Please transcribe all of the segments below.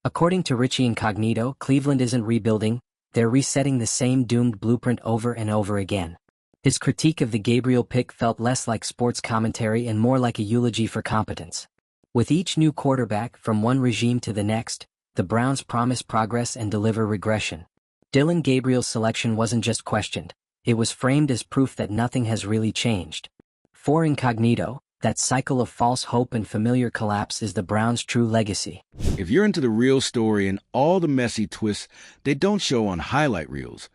According to Richie Incognito, Cleveland isn't rebuilding, they're resetting the same doomed blueprint over and over again. His critique of the Gabriel pick felt less like sports commentary and more like a eulogy for competence. With each new quarterback, from one regime to the next, the Browns promise progress and deliver regression. Dillon Gabriel's selection wasn't just questioned, it was framed as proof that nothing has really changed. For Incognito, that cycle of false hope and familiar collapse is the Browns' true legacy. If you're into the real story and all the messy twists they don't show on highlight reels,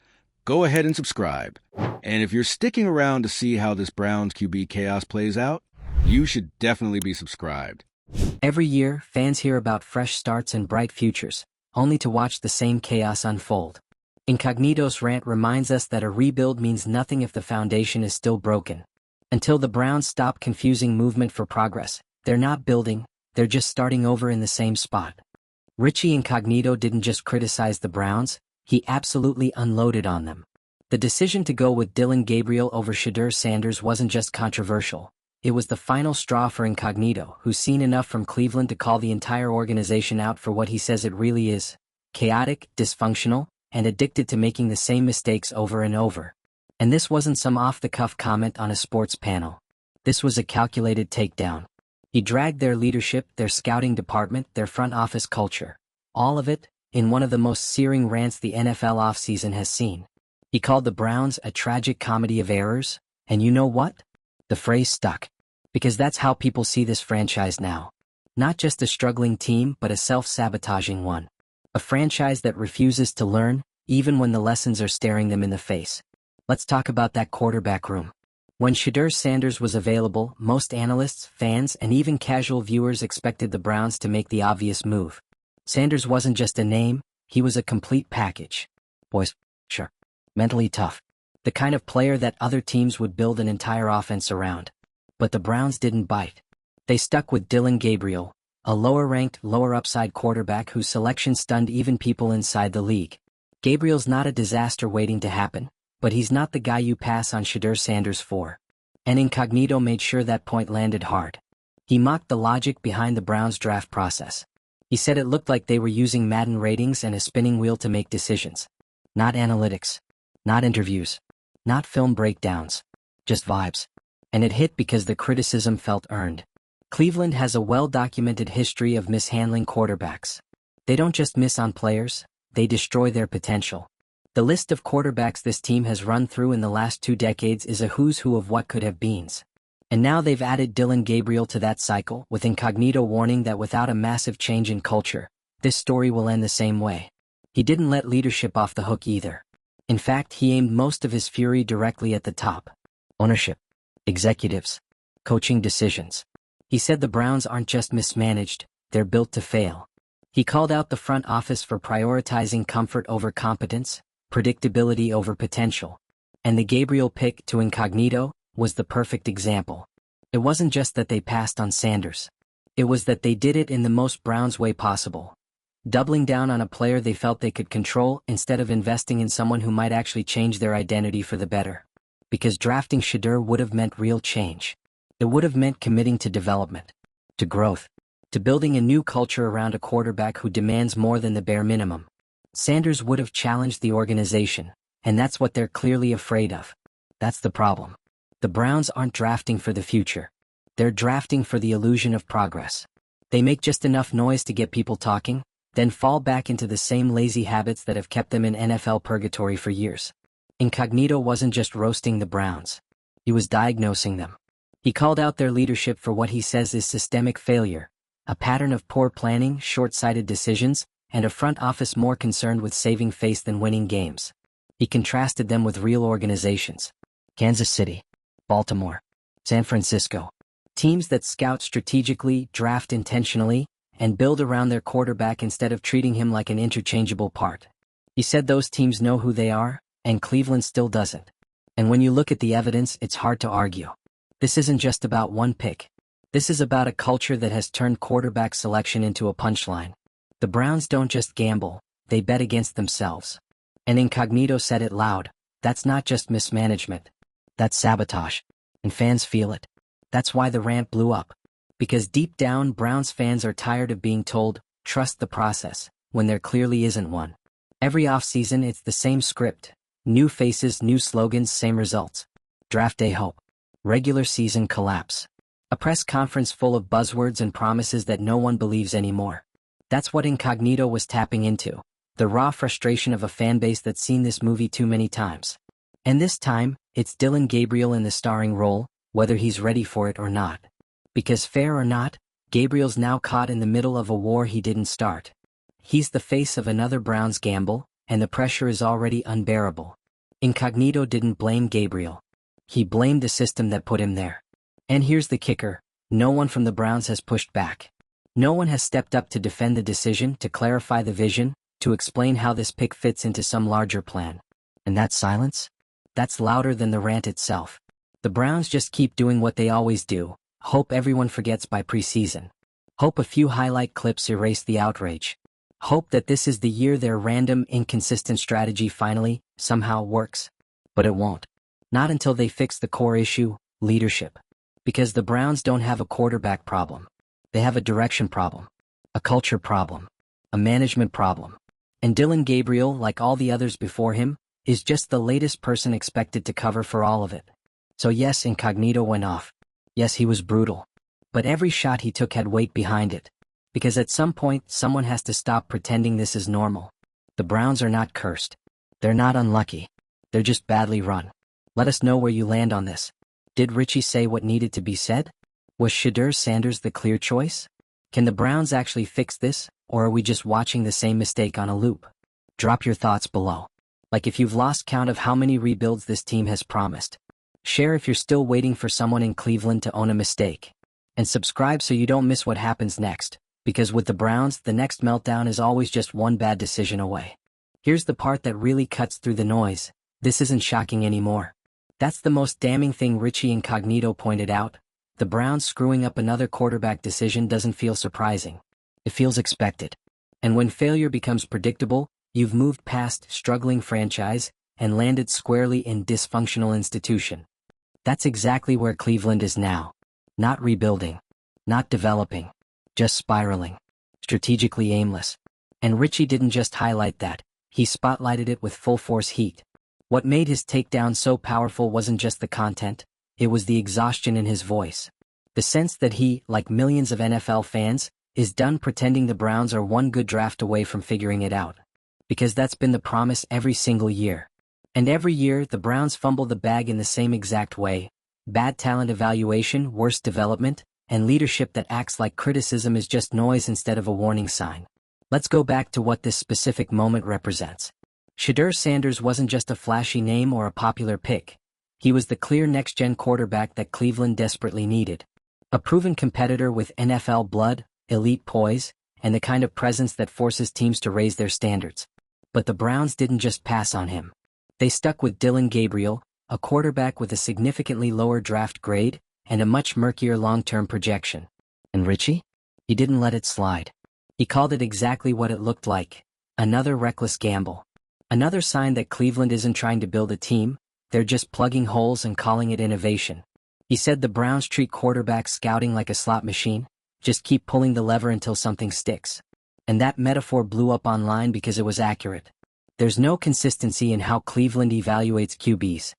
go ahead and subscribe. And if you're sticking around to see how this Browns QB chaos plays out, you should definitely be subscribed. Every year, fans hear about fresh starts and bright futures, only to watch the same chaos unfold. Incognito's rant reminds us that a rebuild means nothing if the foundation is still broken. Until the Browns stop confusing movement for progress, they're not building, they're just starting over in the same spot. Richie Incognito didn't just criticize the Browns, he absolutely unloaded on them. The decision to go with Dillon Gabriel over Shedeur Sanders wasn't just controversial, it was the final straw for Incognito, who's seen enough from Cleveland to call the entire organization out for what he says it really is: chaotic, dysfunctional, and addicted to making the same mistakes over and over. And this wasn't some off-the-cuff comment on a sports panel. This was a calculated takedown. He dragged their leadership, their scouting department, their front office culture. All of it, in one of the most searing rants the NFL offseason has seen. He called the Browns a tragic comedy of errors, and you know what? The phrase stuck. Because that's how people see this franchise now. Not just a struggling team, but a self-sabotaging one. A franchise that refuses to learn, even when the lessons are staring them in the face. Let's talk about that quarterback room. When Shedeur Sanders was available, most analysts, fans, and even casual viewers expected the Browns to make the obvious move. Sanders wasn't just a name, he was a complete package. Boys, sure. Mentally tough. The kind of player that other teams would build an entire offense around. But the Browns didn't bite. They stuck with Dillon Gabriel, a lower-ranked, lower-upside quarterback whose selection stunned even people inside the league. Gabriel's not a disaster waiting to happen, but he's not the guy you pass on Shedeur Sanders for. And Incognito made sure that point landed hard. He mocked the logic behind the Browns' draft process. He said it looked like they were using Madden ratings and a spinning wheel to make decisions. Not analytics. Not interviews. Not film breakdowns. Just vibes. And it hit because the criticism felt earned. Cleveland has a well-documented history of mishandling quarterbacks. They don't just miss on players, they destroy their potential. The list of quarterbacks this team has run through in the last 2 decades is a who's who of what could have beens. And now they've added Dillon Gabriel to that cycle, with Incognito warning that without a massive change in culture, this story will end the same way. He didn't let leadership off the hook either. In fact, he aimed most of his fury directly at the top. Ownership. Executives. Coaching decisions. He said the Browns aren't just mismanaged, they're built to fail. He called out the front office for prioritizing comfort over competence, predictability over potential. And the Gabriel pick, to Incognito, was the perfect example. It wasn't just that they passed on Sanders. It was that they did it in the most Browns way possible. Doubling down on a player they felt they could control instead of investing in someone who might actually change their identity for the better. Because drafting Shedeur would have meant real change. It would have meant committing to development, to growth, to building a new culture around a quarterback who demands more than the bare minimum. Sanders would have challenged the organization, and that's what they're clearly afraid of. That's the problem. The Browns aren't drafting for the future. They're drafting for the illusion of progress. They make just enough noise to get people talking, then fall back into the same lazy habits that have kept them in NFL purgatory for years. Incognito wasn't just roasting the Browns. He was diagnosing them. He called out their leadership for what he says is systemic failure, a pattern of poor planning, short-sighted decisions, and a front office more concerned with saving face than winning games. He contrasted them with real organizations. Kansas City, Baltimore, San Francisco. Teams that scout strategically, draft intentionally, and build around their quarterback instead of treating him like an interchangeable part. He said those teams know who they are, and Cleveland still doesn't. And when you look at the evidence, it's hard to argue. This isn't just about one pick. This is about a culture that has turned quarterback selection into a punchline. The Browns don't just gamble, they bet against themselves. And Incognito said it loud, that's not just mismanagement. That's sabotage. And fans feel it. That's why the rant blew up. Because deep down, Browns fans are tired of being told, trust the process, when there clearly isn't one. Every offseason it's the same script. New faces, new slogans, same results. Draft day hope. Regular season collapse. A press conference full of buzzwords and promises that no one believes anymore. That's what Incognito was tapping into. The raw frustration of a fanbase that's seen this movie too many times. And this time, it's Dillon Gabriel in the starring role, whether he's ready for it or not. Because fair or not, Gabriel's now caught in the middle of a war he didn't start. He's the face of another Browns gamble, and the pressure is already unbearable. Incognito didn't blame Gabriel. He blamed the system that put him there. And here's the kicker, no one from the Browns has pushed back. No one has stepped up to defend the decision, to clarify the vision, to explain how this pick fits into some larger plan. And that silence? That's louder than the rant itself. The Browns just keep doing what they always do, hope everyone forgets by preseason. Hope a few highlight clips erase the outrage. Hope that this is the year their random, inconsistent strategy finally, somehow works. But it won't. Not until they fix the core issue, leadership. Because the Browns don't have a quarterback problem. They have a direction problem. A culture problem. A management problem. And Dillon Gabriel, like all the others before him, is just the latest person expected to cover for all of it. So yes, Incognito went off. Yes, he was brutal. But every shot he took had weight behind it. Because at some point, someone has to stop pretending this is normal. The Browns are not cursed. They're not unlucky. They're just badly run. Let us know where you land on this. Did Richie say what needed to be said? Was Shedeur Sanders the clear choice? Can the Browns actually fix this, or are we just watching the same mistake on a loop? Drop your thoughts below. Like if you've lost count of how many rebuilds this team has promised. Share if you're still waiting for someone in Cleveland to own a mistake. And subscribe so you don't miss what happens next, because with the Browns, the next meltdown is always just one bad decision away. Here's the part that really cuts through the noise. This isn't shocking anymore. That's the most damning thing Richie Incognito pointed out. The Browns screwing up another quarterback decision doesn't feel surprising. It feels expected. And when failure becomes predictable, you've moved past struggling franchise and landed squarely in dysfunctional institution. That's exactly where Cleveland is now. Not rebuilding. Not developing. Just spiraling. Strategically aimless. And Richie didn't just highlight that, he spotlighted it with full force heat. What made his takedown so powerful wasn't just the content, it was the exhaustion in his voice. The sense that he, like millions of NFL fans, is done pretending the Browns are one good draft away from figuring it out. Because that's been the promise every single year. And every year, the Browns fumble the bag in the same exact way. Bad talent evaluation, worse development, and leadership that acts like criticism is just noise instead of a warning sign. Let's go back to what this specific moment represents. Shedeur Sanders wasn't just a flashy name or a popular pick. He was the clear next-gen quarterback that Cleveland desperately needed. A proven competitor with NFL blood, elite poise, and the kind of presence that forces teams to raise their standards. But the Browns didn't just pass on him. They stuck with Dillon Gabriel, a quarterback with a significantly lower draft grade and a much murkier long-term projection. And Richie? He didn't let it slide. He called it exactly what it looked like. Another reckless gamble. Another sign that Cleveland isn't trying to build a team, they're just plugging holes and calling it innovation. He said the Browns treat quarterback scouting like a slot machine, just keep pulling the lever until something sticks. And that metaphor blew up online because it was accurate. There's no consistency in how Cleveland evaluates QBs.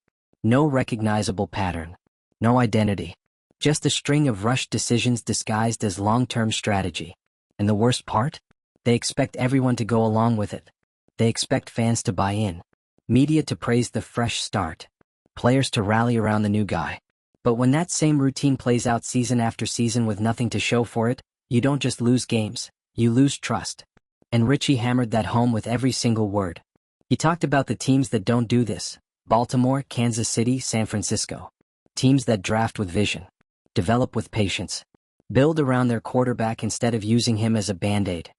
No recognizable pattern. No identity. Just a string of rushed decisions disguised as long-term strategy. And the worst part? They expect everyone to go along with it. They expect fans to buy in. Media to praise the fresh start. Players to rally around the new guy. But when that same routine plays out season after season with nothing to show for it, you don't just lose games, you lose trust. And Richie hammered that home with every single word. He talked about the teams that don't do this. Baltimore, Kansas City, San Francisco. Teams that draft with vision. Develop with patience. Build around their quarterback instead of using him as a band-aid.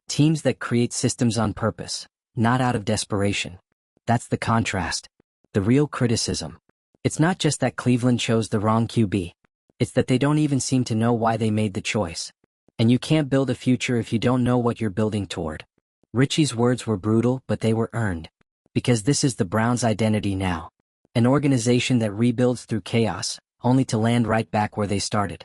Teams that create systems on purpose, not out of desperation. That's the contrast. The real criticism. It's not just that Cleveland chose the wrong QB. It's that they don't even seem to know why they made the choice. And you can't build a future if you don't know what you're building toward. Richie's words were brutal, but they were earned. Because this is the Browns' identity now. An organization that rebuilds through chaos, only to land right back where they started.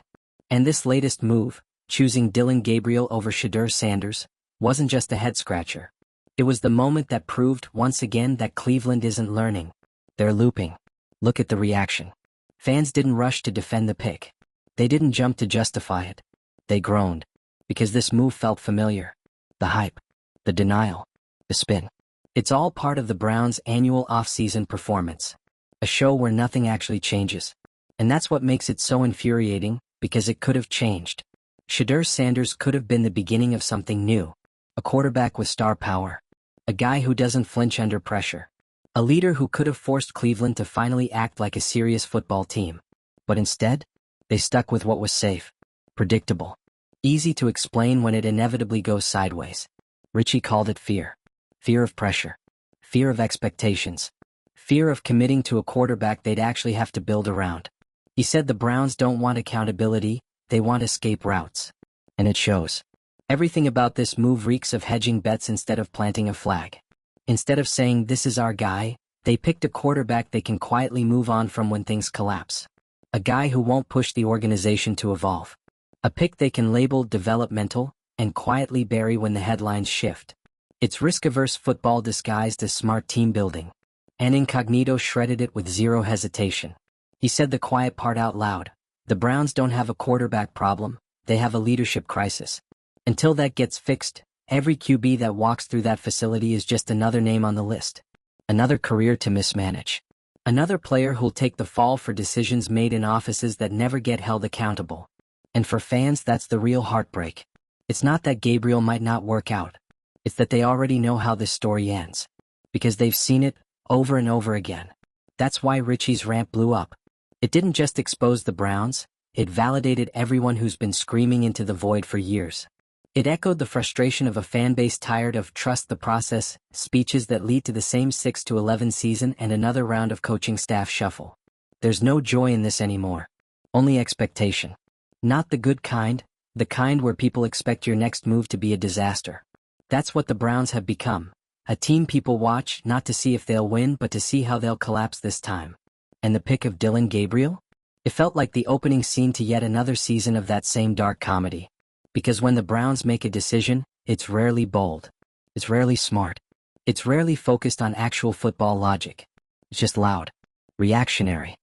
And this latest move, choosing Dillon Gabriel over Shedeur Sanders, wasn't just a head-scratcher. It was the moment that proved once again that Cleveland isn't learning. They're looping. Look at the reaction. Fans didn't rush to defend the pick. They didn't jump to justify it. They groaned. Because this move felt familiar. The hype. The denial. The spin. It's all part of the Browns' annual off-season performance. A show where nothing actually changes. And that's what makes it so infuriating, because it could have changed. Shedeur Sanders could have been the beginning of something new. A quarterback with star power. A guy who doesn't flinch under pressure. A leader who could have forced Cleveland to finally act like a serious football team. But instead, they stuck with what was safe. Predictable. Easy to explain when it inevitably goes sideways. Richie called it fear. Fear of pressure. Fear of expectations. Fear of committing to a quarterback they'd actually have to build around. He said the Browns don't want accountability, they want escape routes. And it shows. Everything about this move reeks of hedging bets instead of planting a flag. Instead of saying this is our guy, they picked a quarterback they can quietly move on from when things collapse. A guy who won't push the organization to evolve. A pick they can label developmental and quietly bury when the headlines shift. It's risk-averse football disguised as smart team building. And Incognito shredded it with zero hesitation. He said the quiet part out loud. The Browns don't have a quarterback problem, they have a leadership crisis. Until that gets fixed, every QB that walks through that facility is just another name on the list. Another career to mismanage. Another player who'll take the fall for decisions made in offices that never get held accountable. And for fans, that's the real heartbreak. It's not that Gabriel might not work out. It's that they already know how this story ends. Because they've seen it over and over again. That's why Richie's rant blew up. It didn't just expose the Browns, it validated everyone who's been screaming into the void for years. It echoed the frustration of a fan base tired of trust the process speeches that lead to the same 6-11 season and another round of coaching staff shuffle. There's no joy in this anymore. Only expectation. Not the good kind, the kind where people expect your next move to be a disaster. That's what the Browns have become. A team people watch not to see if they'll win but to see how they'll collapse this time. And the pick of Dillon Gabriel? It felt like the opening scene to yet another season of that same dark comedy. Because when the Browns make a decision, it's rarely bold. It's rarely smart. It's rarely focused on actual football logic. It's just loud. Reactionary.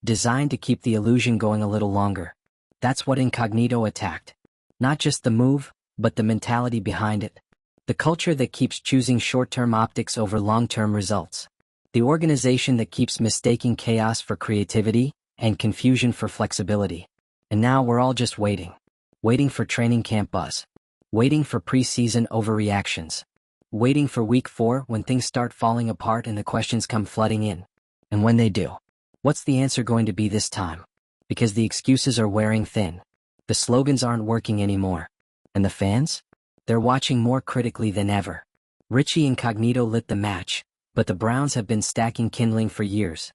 Designed to keep the illusion going a little longer. That's what Incognito attacked. Not just the move, but the mentality behind it. The culture that keeps choosing short-term optics over long-term results. The organization that keeps mistaking chaos for creativity and confusion for flexibility. And now we're all just waiting. Waiting for training camp buzz. Waiting for preseason overreactions. Waiting for week 4 when things start falling apart and the questions come flooding in. And when they do, what's the answer going to be this time? Because the excuses are wearing thin. The slogans aren't working anymore. And the fans? They're watching more critically than ever. Richie Incognito lit the match, but the Browns have been stacking kindling for years.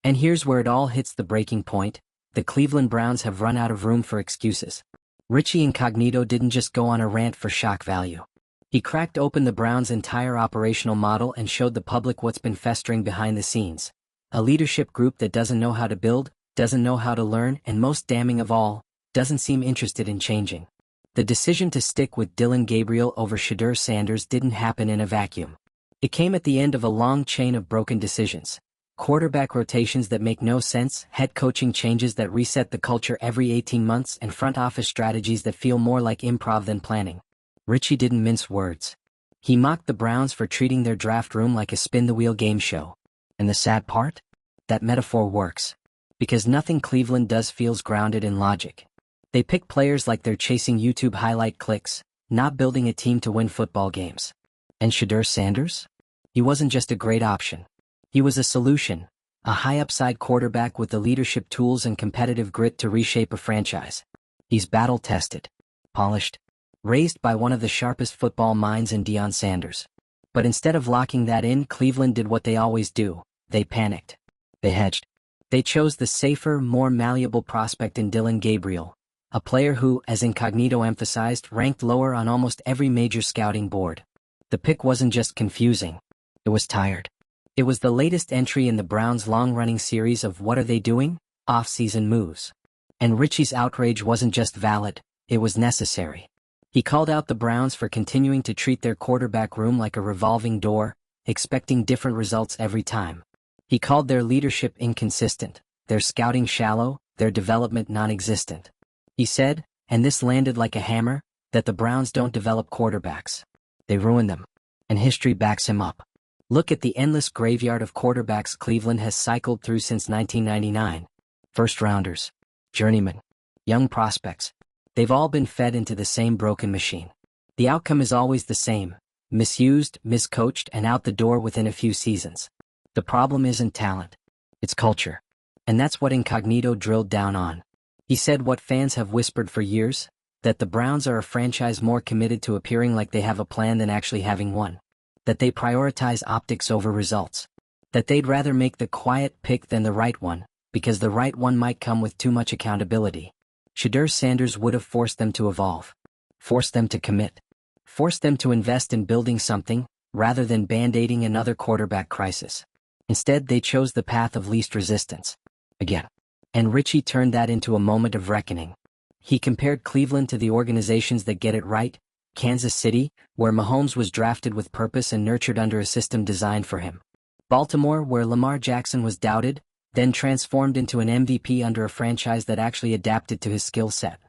And here's where it all hits the breaking point. The Cleveland Browns have run out of room for excuses. Richie Incognito didn't just go on a rant for shock value. He cracked open the Browns' entire operational model and showed the public what's been festering behind the scenes. A leadership group that doesn't know how to build, doesn't know how to learn, and most damning of all, doesn't seem interested in changing. The decision to stick with Dillon Gabriel over Shedeur Sanders didn't happen in a vacuum. It came at the end of a long chain of broken decisions. Quarterback rotations that make no sense, head coaching changes that reset the culture every 18 months, and front office strategies that feel more like improv than planning. Richie didn't mince words. He mocked the Browns for treating their draft room like a spin-the-wheel game show. And the sad part? That metaphor works. Because nothing Cleveland does feels grounded in logic. They pick players like they're chasing YouTube highlight clicks, not building a team to win football games. And Shedeur Sanders? He wasn't just a great option. He was a solution, a high-upside quarterback with the leadership tools and competitive grit to reshape a franchise. He's battle-tested, polished, raised by one of the sharpest football minds in Deion Sanders. But instead of locking that in, Cleveland did what they always do. They panicked. They hedged. They chose the safer, more malleable prospect in Dillon Gabriel, a player who, as Incognito emphasized, ranked lower on almost every major scouting board. The pick wasn't just confusing. It was tired. It was the latest entry in the Browns' long-running series of what are they doing? Off-season moves. And Richie's outrage wasn't just valid, it was necessary. He called out the Browns for continuing to treat their quarterback room like a revolving door, expecting different results every time. He called their leadership inconsistent, their scouting shallow, their development non-existent. He said, and this landed like a hammer, that the Browns don't develop quarterbacks. They ruin them. And history backs him up. Look at the endless graveyard of quarterbacks Cleveland has cycled through since 1999. First-rounders, journeymen, young prospects. They've all been fed into the same broken machine. The outcome is always the same: misused, miscoached, and out the door within a few seasons. The problem isn't talent. It's culture. And that's what Incognito drilled down on. He said what fans have whispered for years, that the Browns are a franchise more committed to appearing like they have a plan than actually having one. That they prioritize optics over results. That they'd rather make the quiet pick than the right one, because the right one might come with too much accountability. Shedeur Sanders would have forced them to evolve. Forced them to commit. Forced them to invest in building something, rather than band-aiding another quarterback crisis. Instead, they chose the path of least resistance. Again. And Richie turned that into a moment of reckoning. He compared Cleveland to the organizations that get it right, Kansas City, where Mahomes was drafted with purpose and nurtured under a system designed for him. Baltimore, where Lamar Jackson was doubted, then transformed into an MVP under a franchise that actually adapted to his skill set.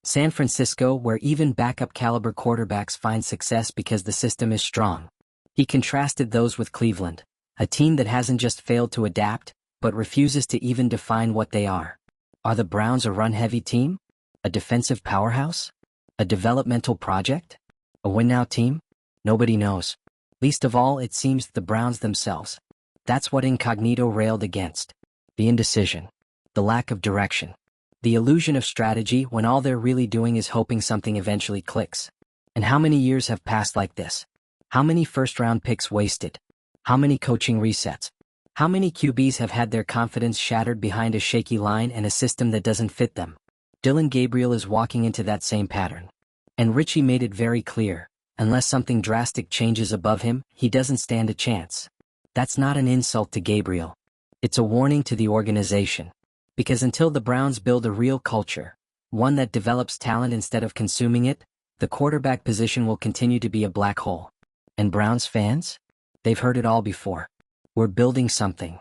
San Francisco, where even backup-caliber quarterbacks find success because the system is strong. He contrasted those with Cleveland, a team that hasn't just failed to adapt, but refuses to even define what they are. Are the Browns a run-heavy team? A defensive powerhouse? A developmental project? A win-now team? Nobody knows. Least of all, it seems, the Browns themselves. That's what Incognito railed against. The indecision. The lack of direction. The illusion of strategy when all they're really doing is hoping something eventually clicks. And how many years have passed like this? How many first-round picks wasted? How many coaching resets? How many QBs have had their confidence shattered behind a shaky line and a system that doesn't fit them? Dillon Gabriel is walking into that same pattern. And Richie made it very clear, unless something drastic changes above him, he doesn't stand a chance. That's not an insult to Gabriel. It's a warning to the organization. Because until the Browns build a real culture, one that develops talent instead of consuming it, the quarterback position will continue to be a black hole. And Browns fans? They've heard it all before. We're building something.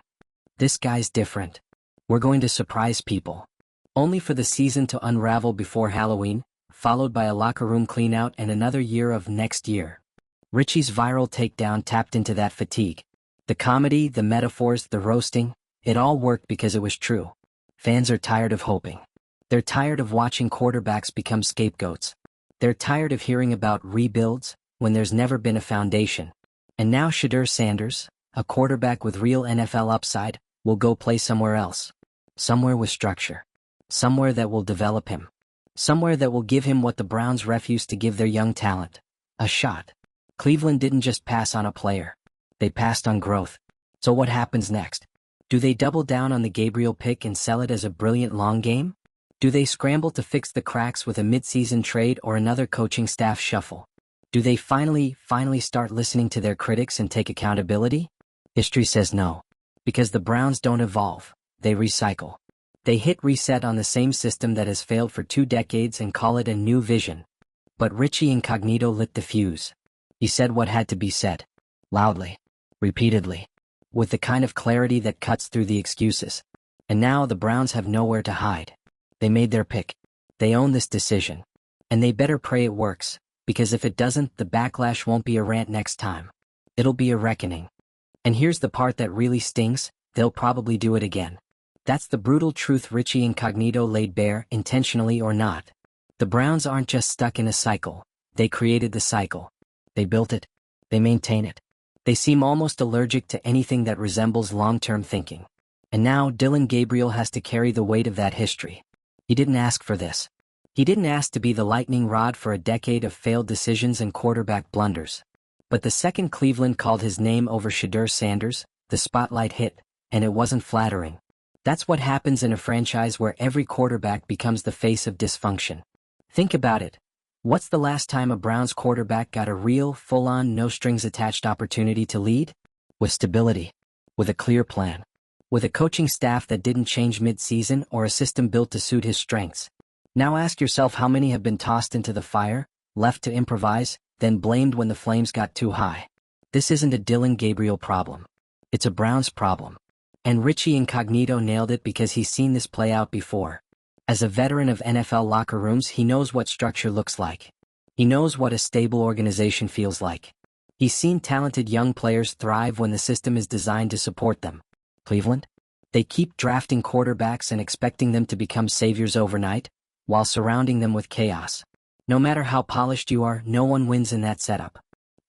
This guy's different. We're going to surprise people. Only for the season to unravel before Halloween, followed by a locker room cleanout and another year of next year. Richie's viral takedown tapped into that fatigue. The comedy, the metaphors, the roasting, it all worked because it was true. Fans are tired of hoping. They're tired of watching quarterbacks become scapegoats. They're tired of hearing about rebuilds when there's never been a foundation. And now Shedeur Sanders, a quarterback with real NFL upside, will go play somewhere else. Somewhere with structure. Somewhere that will develop him. Somewhere that will give him what the Browns refused to give their young talent. A shot. Cleveland didn't just pass on a player. They passed on growth. So what happens next? Do they double down on the Gabriel pick and sell it as a brilliant long game? Do they scramble to fix the cracks with a mid-season trade or another coaching staff shuffle? Do they finally start listening to their critics and take accountability? History says no. Because the Browns don't evolve, they recycle. They hit reset on the same system that has failed for 2 decades and call it a new vision. But Richie Incognito lit the fuse. He said what had to be said. Loudly. Repeatedly. With the kind of clarity that cuts through the excuses. And now the Browns have nowhere to hide. They made their pick. They own this decision. And they better pray it works, because if it doesn't, the backlash won't be a rant next time. It'll be a reckoning. And here's the part that really stings, they'll probably do it again. That's the brutal truth Richie Incognito laid bare, intentionally or not. The Browns aren't just stuck in a cycle. They created the cycle. They built it. They maintain it. They seem almost allergic to anything that resembles long-term thinking. And now Dillon Gabriel has to carry the weight of that history. He didn't ask for this. He didn't ask to be the lightning rod for a decade of failed decisions and quarterback blunders. But the second Cleveland called his name over Shedeur Sanders, the spotlight hit, and it wasn't flattering. That's what happens in a franchise where every quarterback becomes the face of dysfunction. Think about it. What's the last time a Browns quarterback got a real, full-on, no-strings-attached opportunity to lead? With stability. With a clear plan. With a coaching staff that didn't change mid-season or a system built to suit his strengths. Now ask yourself how many have been tossed into the fire, left to improvise, then blamed when the flames got too high. This isn't a Dillon Gabriel problem. It's a Browns problem. And Richie Incognito nailed it because he's seen this play out before. As a veteran of NFL locker rooms, he knows what structure looks like. He knows what a stable organization feels like. He's seen talented young players thrive when the system is designed to support them. Cleveland? They keep drafting quarterbacks and expecting them to become saviors overnight, while surrounding them with chaos. No matter how polished you are, no one wins in that setup.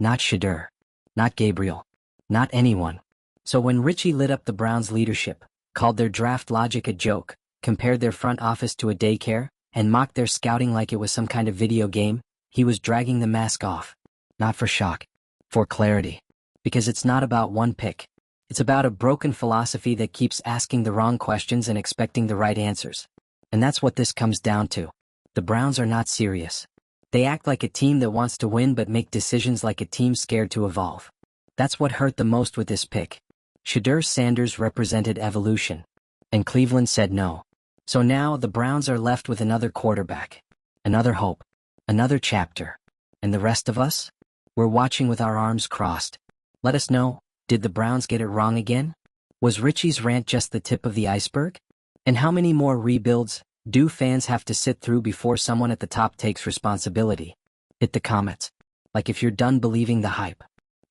Not Shedeur. Not Gabriel. Not anyone. So when Richie lit up the Browns' leadership, called their draft logic a joke, compared their front office to a daycare, and mocked their scouting like it was some kind of video game, he was dragging the mask off. Not for shock. For clarity. Because it's not about one pick. It's about a broken philosophy that keeps asking the wrong questions and expecting the right answers. And that's what this comes down to. The Browns are not serious. They act like a team that wants to win but make decisions like a team scared to evolve. That's what hurt the most with this pick. Shedeur Sanders represented evolution. And Cleveland said no. So now the Browns are left with another quarterback. Another hope. Another chapter. And the rest of us? We're watching with our arms crossed. Let us know, did the Browns get it wrong again? Was Richie's rant just the tip of the iceberg? And how many more rebuilds do fans have to sit through before someone at the top takes responsibility? Hit the comments. Like if you're done believing the hype.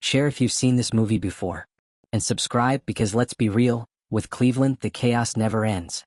Share if you've seen this movie before. And subscribe because let's be real, with Cleveland the chaos never ends.